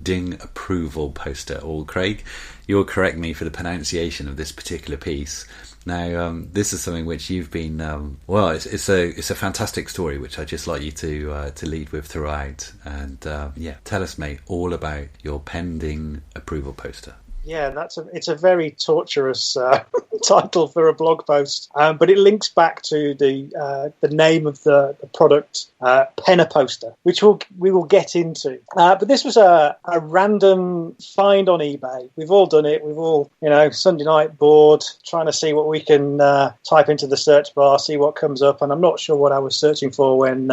Ding approval poster. Or Craig, you'll correct me for the pronunciation of this particular piece. Now, this is something which you've been it's a fantastic story which I'd just like you to lead with throughout, and tell us, mate, all about your pending approval poster. Yeah, it's a very torturous title for a blog post, but it links back to the name of the product, Penna Poster, which we will get into. But this was a random find on eBay. We've all done it. We've all, Sunday night bored, trying to see what we can type into the search bar, see what comes up. And I'm not sure what I was searching for when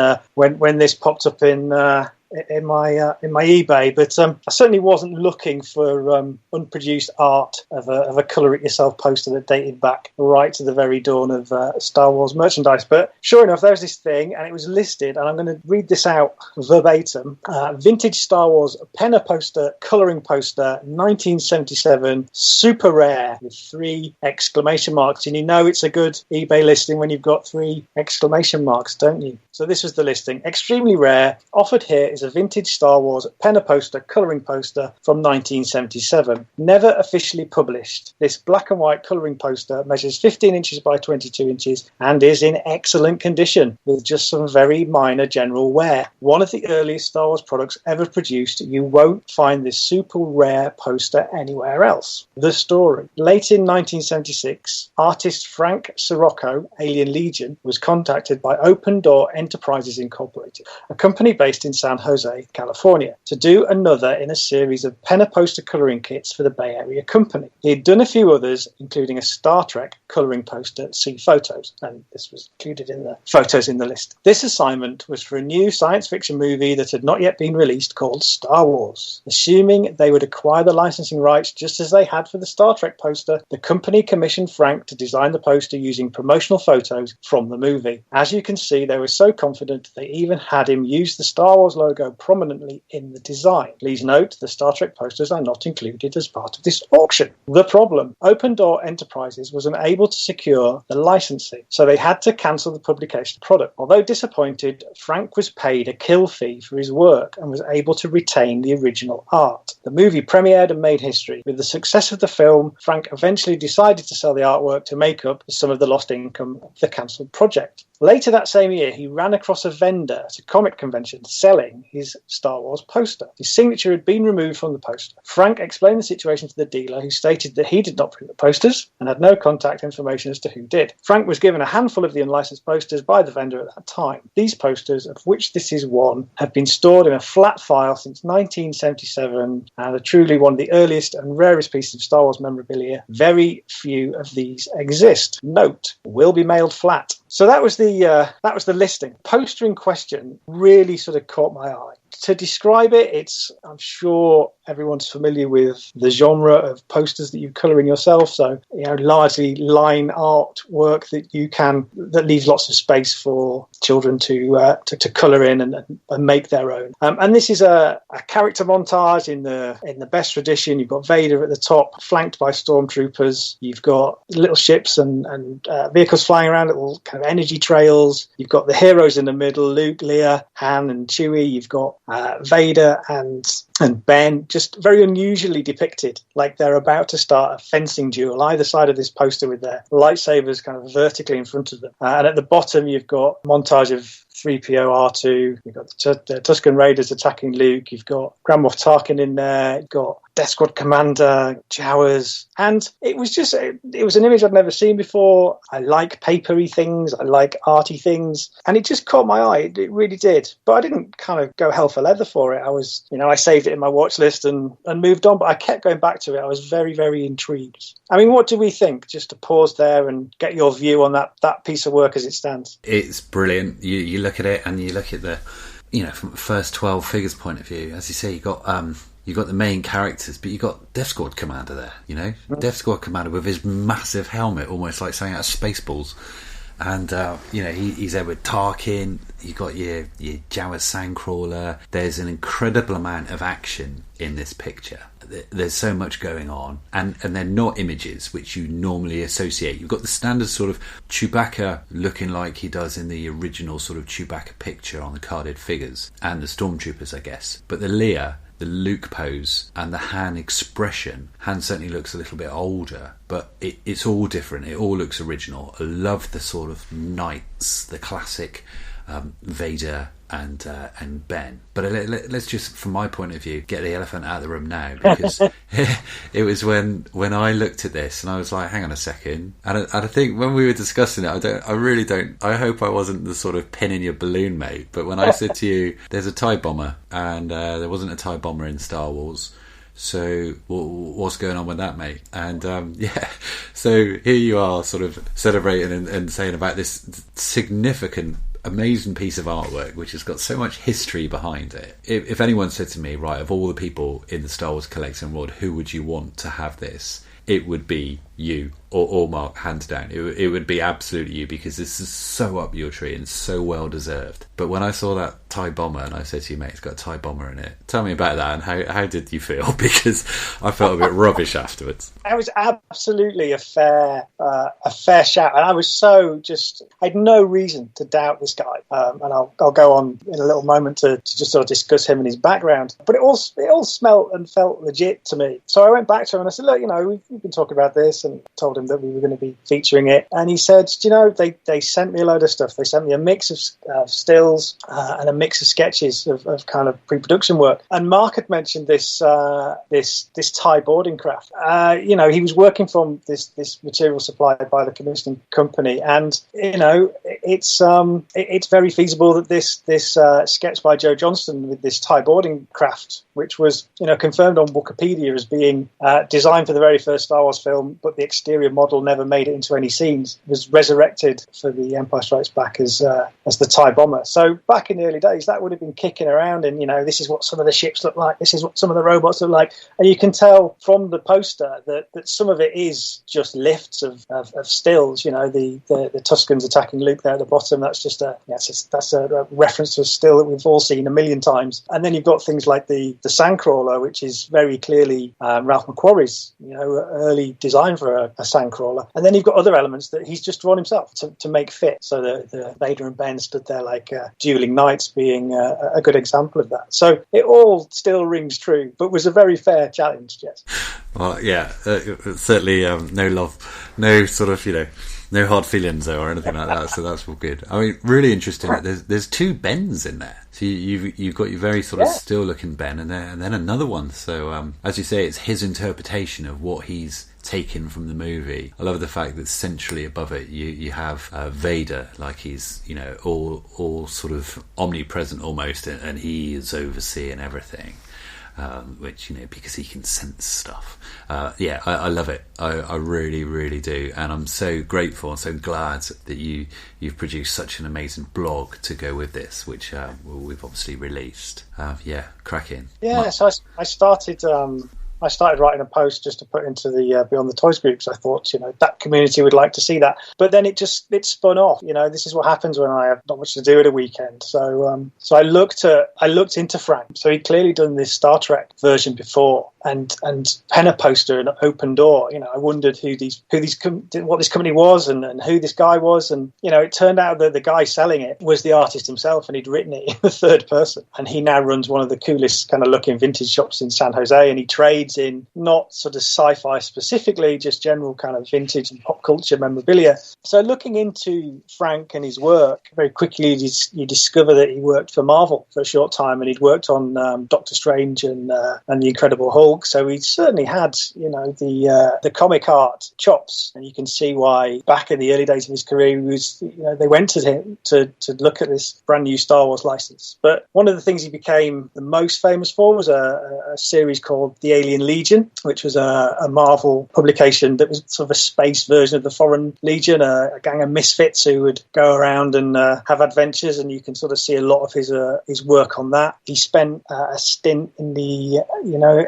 this popped up in my eBay, but I certainly wasn't looking for unproduced art of a colour it yourself poster that dated back right to the very dawn of Star Wars merchandise. But sure enough, there's this thing, and it was listed, and I'm going to read this out verbatim: vintage Star Wars Penna poster, colouring poster, 1977, super rare, with 3 exclamation marks. And it's a good eBay listing when you've got 3 exclamation marks, don't you? So this was the listing: extremely rare, offered here is a vintage Star Wars Penna poster, colouring poster from 1977. Never officially published. This black and white colouring poster measures 15 inches by 22 inches and is in excellent condition, with just some very minor general wear. One of the earliest Star Wars products ever produced. You won't find this super rare poster anywhere else. The story. Late in 1976, artist Frank Sirocco, Alien Legion, was contacted by Open Door Enterprises Incorporated, a company based in San Jose, California, to do another in a series of Penna poster colouring kits for the Bay Area company. He had done a few others, including a Star Trek colouring poster, see photos, and this was included in the photos in the list. This assignment was for a new science fiction movie that had not yet been released called Star Wars. Assuming they would acquire the licensing rights just as they had for the Star Trek poster, the company commissioned Frank to design the poster using promotional photos from the movie. As you can see, they were so confident they even had him use the Star Wars logo prominently in the design. Please note, the Star Trek posters are not included as part of this auction. The problem: Open Door Enterprises was unable to secure the licensing, so they had to cancel the publication of the product. Although disappointed, Frank was paid a kill fee for his work and was able to retain the original art. The movie premiered and made history. With the success of the film, Frank eventually decided to sell the artwork to make up for some of the lost income of the cancelled project. Later that same year, he ran across a vendor at a comic convention selling his Star Wars poster. His signature had been removed from the poster. Frank explained the situation to the dealer, who stated that he did not print the posters and had no contact information as to who did. Frank was given a handful of the unlicensed posters by the vendor at that time. These posters, of which this is one, have been stored in a flat file since 1977 and are truly one of the earliest and rarest pieces of Star Wars memorabilia. Very few of these exist. Note: will be mailed flat. So that was the listing. Poster in question really sort of caught my eye. To describe it, I'm sure everyone's familiar with the genre of posters that you colour in yourself. So, largely line art work that leaves lots of space for children to colour in and make their own. And this is a character montage in the best tradition. You've got Vader at the top, flanked by stormtroopers. You've got little ships and vehicles flying around, little kind of energy trails. You've got the heroes in the middle: Luke, Leia, Han, and Chewie. You've got Vader and Ben, just very unusually depicted, like they're about to start a fencing duel either side of this poster with their lightsabers kind of vertically in front of them. And at the bottom, you've got a montage of 3PO, R2, you've got the Tusken Raiders attacking Luke, you've got Grand Moff Tarkin in there, you've got Death Squad Commander, Jawas, and it was an image I'd never seen before. I like papery things, I like arty things, and it just caught my eye. It really did. But I didn't kind of go hell for leather for it. I saved it in my watch list and moved on, but I kept going back to it. I was very, very intrigued. I mean, what do we think? Just to pause there and get your view on that piece of work as it stands. It's brilliant. You look at it and you look at the, from the first 12 figures point of view, as you say, you've got the main characters, but you've got Death Squad Commander there, Death Squad Commander with his massive helmet, almost like something out of Spaceballs. And, he's there with Tarkin. You've got your Jawas Sandcrawler. There's an incredible amount of action in this picture. There's so much going on. And they're not images which you normally associate. You've got the standard sort of Chewbacca looking like he does in the original sort of Chewbacca picture on the carded figures. And the Stormtroopers, I guess. But the Leia the Luke pose and the Han expression. Han certainly looks a little bit older, but it's all different. It all looks original. I love the sort of knights, the classic Vader and Ben. But let's just, from my point of view, get the elephant out of the room now, because it was when I looked at this and I was like, hang on a second. And I think when we were discussing it, I hope I wasn't the sort of pin in your balloon, mate. But when I said to you, there's a TIE bomber, and there wasn't a TIE bomber in Star Wars. So what's going on with that, mate? And so here you are sort of celebrating and saying about this significant, amazing piece of artwork which has got so much history behind it. If anyone said to me, right, of all the people in the Star Wars collecting world, who would you want to have this, it would be you or Mark, hands down. It would be absolutely you, because this is so up your tree and so well deserved. But when I saw that TIE bomber and I said to you, mate, it's got a TIE bomber in it, tell me about that, and how did you feel? Because I felt a bit rubbish afterwards. It was absolutely a fair shout, and I was I had no reason to doubt this guy, and I'll go on in a little moment to just sort of discuss him and his background. But it all smelt and felt legit to me. So I went back to him and I said, look, we've been talking about this, and told him that we were going to be featuring it. And he said, they sent me a load of stuff. They sent me a mix of stills and a mix of sketches of kind of pre-production work. And Mark had mentioned this TIE boarding craft. He was working from this material supplied by the commissioning company, and it's very feasible that this sketch by Joe Johnston with this TIE boarding craft, which was confirmed on Wikipedia as being designed for the very first Star Wars film, but the exterior model never made it into any scenes, was resurrected for the Empire Strikes Back as the TIE bomber. So back in the early days, that would have been kicking around, and this is what some of the ships look like, this is what some of the robots look like, and you can tell from the poster that some of it is just lifts of stills. The Tuscans attacking Luke there at the bottom, that's just a reference to a still that we've all seen a million times. And then you've got things like the Sandcrawler, which is very clearly Ralph McQuarrie's early design for a Sandcrawler. And then you've got other elements that he's just drawn himself to make fit. So the Vader and Ben stood there like dueling knights, being a good example of that. So it all still rings true, but was a very fair challenge, Jess. Well, yeah, certainly no love, no sort of, no hard feelings though, or anything like that. So that's all good. I mean, really interesting. There's two Bens in there. So you've got your very sort of still looking Ben, and then another one. So as you say, it's his interpretation of what he's taken from the movie. I love the fact that centrally above it you have Vader, like he's all sort of omnipresent almost, and he is overseeing everything. Which because he can sense stuff. I love it. I really, really do, and I'm so grateful and so glad that you've produced such an amazing blog to go with this, which we've obviously released. Cracking. So I started. I started writing a post just to put into the Beyond the Toys groups. I thought, that community would like to see that. But then it spun off. This is what happens when I have not much to do at a weekend. So I looked into Frank. So he'd clearly done this Star Trek version before, and pen a poster and open door. I wondered what this company was and who this guy was. And it turned out that the guy selling it was the artist himself, and he'd written it in the third person. And he now runs one of the coolest kind of looking vintage shops in San Jose, and he trades in not sort of sci-fi specifically, just general kind of vintage and pop culture memorabilia. So looking into Frank and his work, very quickly you discover that he worked for Marvel for a short time, and he'd worked on Doctor Strange and The Incredible Hulk. So he certainly had the comic art chops, and you can see why back in the early days of his career he was they went to him to look at this brand new Star Wars license. But one of the things he became the most famous for was a series called The Alien Legion, which was a Marvel publication that was sort of a space version of the Foreign Legion, a gang of misfits who would go around and have adventures, and you can sort of see a lot of his work on that. He spent a stint in the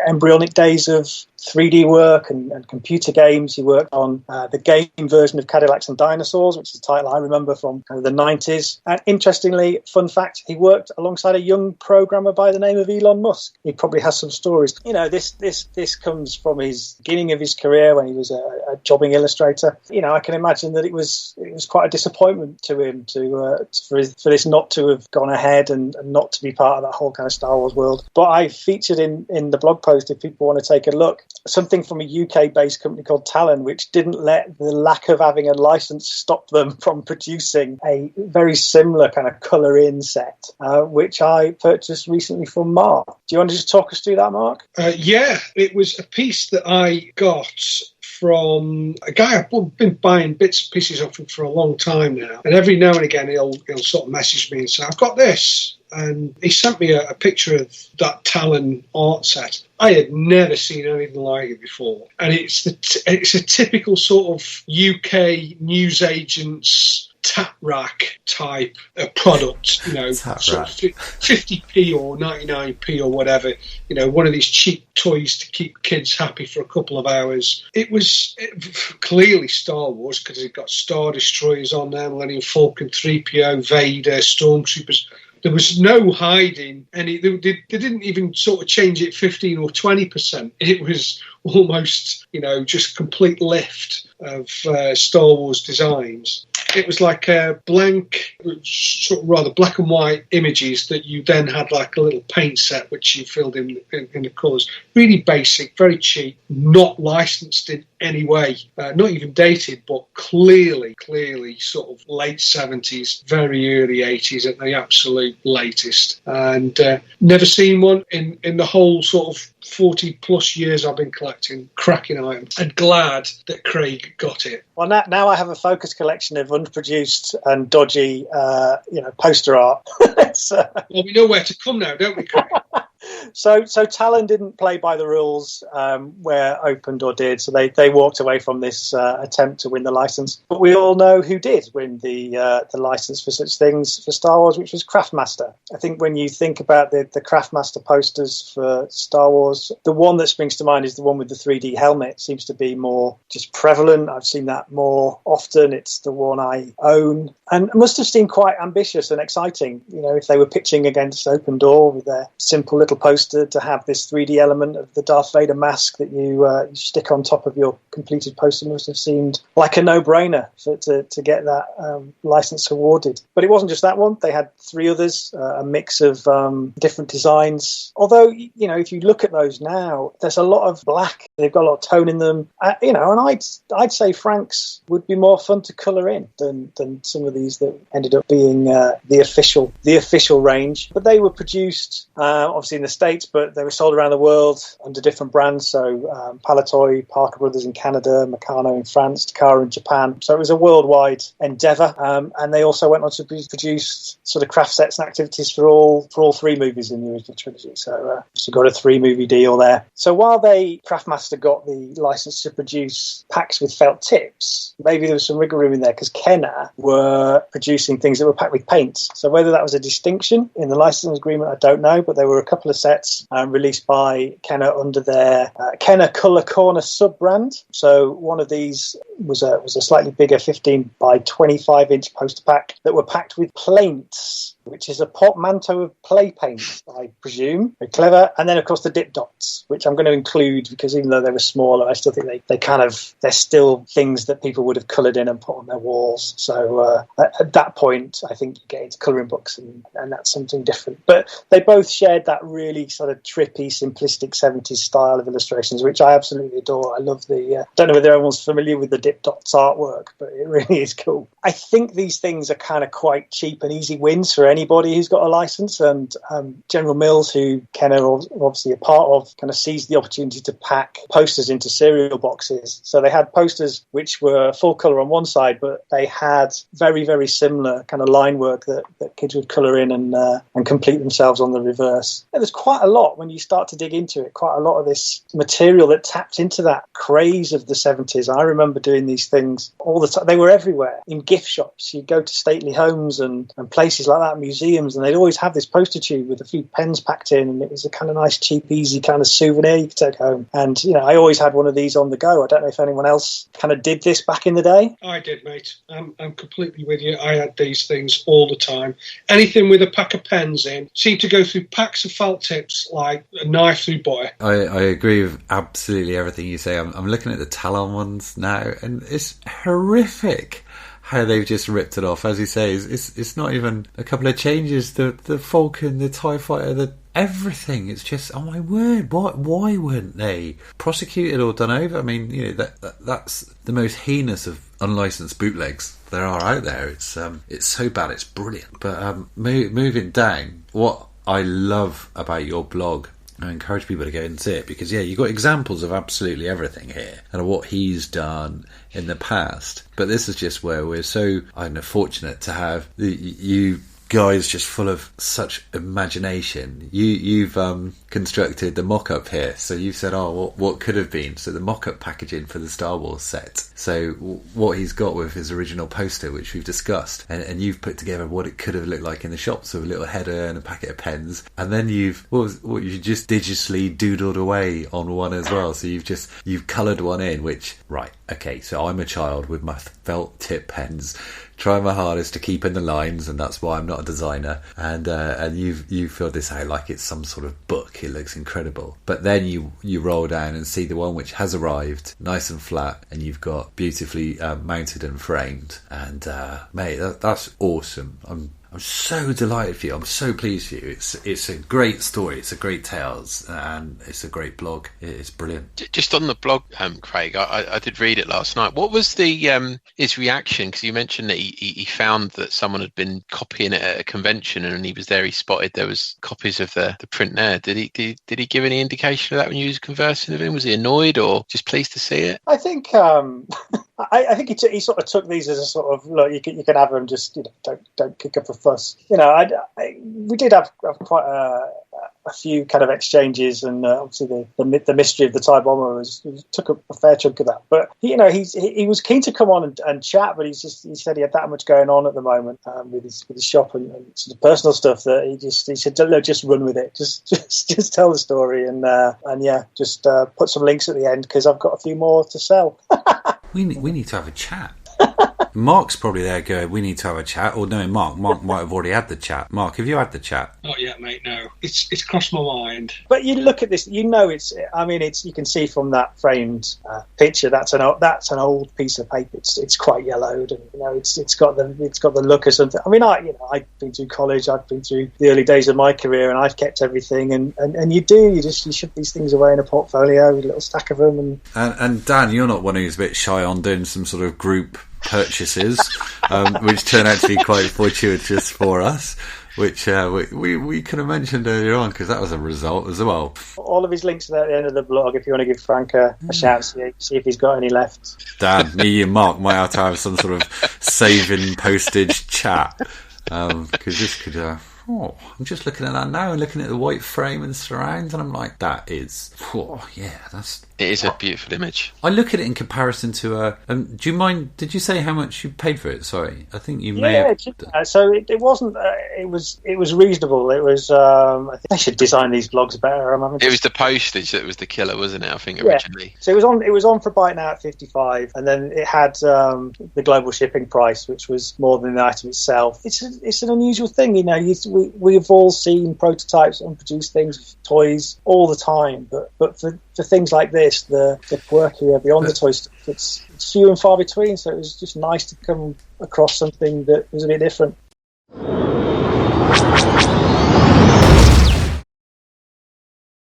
embryonic days of 3D work and computer games. He worked on the game version of Cadillacs and Dinosaurs, which is a title I remember from kind of the 90s. And interestingly, fun fact, he worked alongside a young programmer by the name of Elon Musk. He probably has some stories. You know, this comes from his beginning of his career when he was a jobbing illustrator. You know, I can imagine that it was quite a disappointment to him for this not to have gone ahead and not to be part of that whole kind of Star Wars world. But I featured in the blog post, if people want to take a look, something from a UK-based company called Talon, which didn't let the lack of having a license stop them from producing a very similar kind of colour-in set, which I purchased recently from Mark. Do you want to just talk us through that, Mark? Yeah, it was a piece that I got from a guy I've been buying bits and pieces of him for a long time now, and every now and again he'll sort of message me and say, I've got this, and he sent me a picture of that Talon art set. I had never seen anything like it before, and it's a typical sort of UK newsagents tap rack type product, you know, sort of 50p or 99p or whatever, you know, one of these cheap toys to keep kids happy for a couple of hours. It was clearly Star Wars because it got Star Destroyers on there, Millennium Falcon, 3PO, Vader, Stormtroopers. There was no hiding, and they didn't even sort of change it 15 or 20%. It was almost, you know, just complete lift of Star Wars designs. It was like a blank, sort of rather black and white images that you then had like a little paint set which you filled in the colours. Really basic, very cheap, not licensed in any way, not even dated, but clearly sort of late 70s, very early 80s at the absolute latest. And never seen one in the whole sort of 40 plus years I've been collecting. Cracking item, and glad that Craig got it. Well, now I have a focus collection of unproduced and dodgy, poster art. Well, we know where to come now, don't we, Craig? So Talon didn't play by the rules where Open Door did, so they walked away from this attempt to win the license. But we all know who did win the license for such things for Star Wars, which was Craftmaster. I think when you think about the Craftmaster posters for Star Wars, the one that springs to mind is the one with the 3D helmet. It seems to be more just prevalent. I've seen that more often. It's the one I own, and it must have seemed quite ambitious and exciting. You know, if they were pitching against Open Door with their simple little poster, to have this 3D element of the Darth Vader mask that you stick on top of your completed poster must have seemed like a no-brainer to get that license awarded. But it wasn't just that one. They had 3 others, a mix of different designs. Although, you know, if you look at those now, there's a lot of black. They've got a lot of tone in them. And I'd say Frank's would be more fun to colour in than some of these that ended up being the official range. But they were produced obviously in the States, but they were sold around the world under different brands. So Palitoy, Parker Brothers in Canada, Meccano in France, Takara in Japan. So it was a worldwide endeavour. And they also went on to produce sort of craft sets and activities for all 3 movies in the original trilogy. So got a 3-movie deal there. So while Craftmaster got the license to produce packs with felt tips, maybe there was some wiggle room in there because Kenner were producing things that were packed with paints. So whether that was a distinction in the license agreement, I don't know, but there were a couple of sets released by Kenner under their Kenner Colour Corner sub-brand. So one of these was a slightly bigger 15 by 25 inch poster pack that were packed with plaints, which is a portmanteau of play paint, I presume. Very clever. And then, of course, the dip dots, which I'm going to include because even though they were smaller, I still think they're still things that people would have coloured in and put on their walls. So at that point, I think you get into colouring books and that's something different. But they both shared that really sort of trippy, simplistic 70s style of illustrations, which I absolutely adore. I love I don't know whether everyone's familiar with the dip dots artwork, but it really is cool. I think these things are kind of quite cheap and easy wins for anybody who's got a license, and General Mills, who Kenner are obviously a part of, kind of seized the opportunity to pack posters into cereal boxes. So they had posters which were full colour on one side, but they had very, very similar kind of line work that kids would colour in and complete themselves on the reverse. And there's quite a lot when you start to dig into it, quite a lot of this material that tapped into that craze of the 70s. I remember doing these things all the time. They were everywhere in gift shops. You'd go to stately homes and places like that, museums, and they'd always have this poster tube with a few pens packed in, and it was a kind of nice, cheap, easy kind of souvenir you could take home. And, I always had one of these on the go. I don't know if anyone else kind of did this back in the day. I did, mate. I'm completely with you. I had these things all the time. Anything with a pack of pens in seemed to go through packs of felt tips like a knife through butter. I agree with absolutely everything you say. I'm looking at the Talon ones now, and it's horrific how they've just ripped it off. As you say, it's not even a couple of changes. The Falcon, the TIE Fighter, everything. It's just, oh my word, why weren't they prosecuted or done over? I mean, that's the most heinous of unlicensed bootlegs there are out there. It's so bad, it's brilliant. But moving down, what I love about your blog, I encourage people to go and see it, because you've got examples of absolutely everything here and what he's done in the past. But this is just where we're so, fortunate to have you guys just full of such imagination. You've constructed the mock-up here, so you've said, what could have been, so the mock-up packaging for the Star Wars set, so what he's got with his original poster, which we've discussed, and you've put together what it could have looked like in the shops with a little header and a packet of pens, and then you just digitally doodled away on one as well, so you've coloured one in, which, right, okay, so I'm a child with my felt tip pens, trying my hardest to keep in the lines, and that's why I'm not a designer. And you filled this out like it's some sort of book. It looks incredible. But then you roll down and see the one which has arrived, nice and flat, and you've got beautifully mounted and framed. And mate, that's awesome. I'm so delighted for you. I'm so pleased for you. It's a great story. It's a great tales, and it's a great blog. It's brilliant. Just on the blog, Craig, I did read it last night. What was the his reaction? Because you mentioned that he found that someone had been copying it at a convention, and when he was there, he spotted there was copies of the print there. Did he give any indication of that when you was conversing with him? Was he annoyed or just pleased to see it? I think I think he sort of took these as a sort of, look, you can have them, just don't kick up a fuss. We did have quite a few kind of exchanges, and obviously the mystery of the TIE bomber took a fair chunk of that. But he was keen to come on and chat, but he said he had that much going on at the moment with his shop and sort of personal stuff, that he said, look, just run with it, just tell the story, and just put some links at the end, because I've got a few more to sell. We need to have a chat. Mark's probably there going, we need to have a chat. Or no, Mark might have already had the chat. Mark, have you had the chat? Not yet, mate, no. It's crossed my mind. But you look at this, you can see from that framed picture, that's an old piece of paper. It's quite yellowed, and it's got the look of something. I mean, I've been through college, I've been through the early days of my career, and I've kept everything, and you shove these things away in a portfolio with a little stack of them. And Dan, you're not one who's a bit shy on doing some sort of group purchases, which turn out to be quite fortuitous for us, which we could have mentioned earlier on, because that was a result as well. All of his links are at the end of the blog if you want to give Frank a shout, see if he's got any left. Dan, me and Mark might have to have some sort of saving postage chat, because this could... I'm just looking at that now and looking at the white frame and surrounds, and I'm like, it is a beautiful image. I look at it in comparison to do you mind, did you say how much you paid for it? Sorry, I think you may have... So it wasn't, it was reasonable. It was, I think I should design these blogs better. It was the postage that was the killer, wasn't it, I think, originally? Yeah. So it was on for buy now at $55, and then it had the global shipping price, which was more than the item itself. It's an unusual thing, we've all seen prototypes and produced things, toys, all the time, but for things like this, the quirkier, beyond the toy stuff, it's few and far between, so it was just nice to come across something that was a bit different.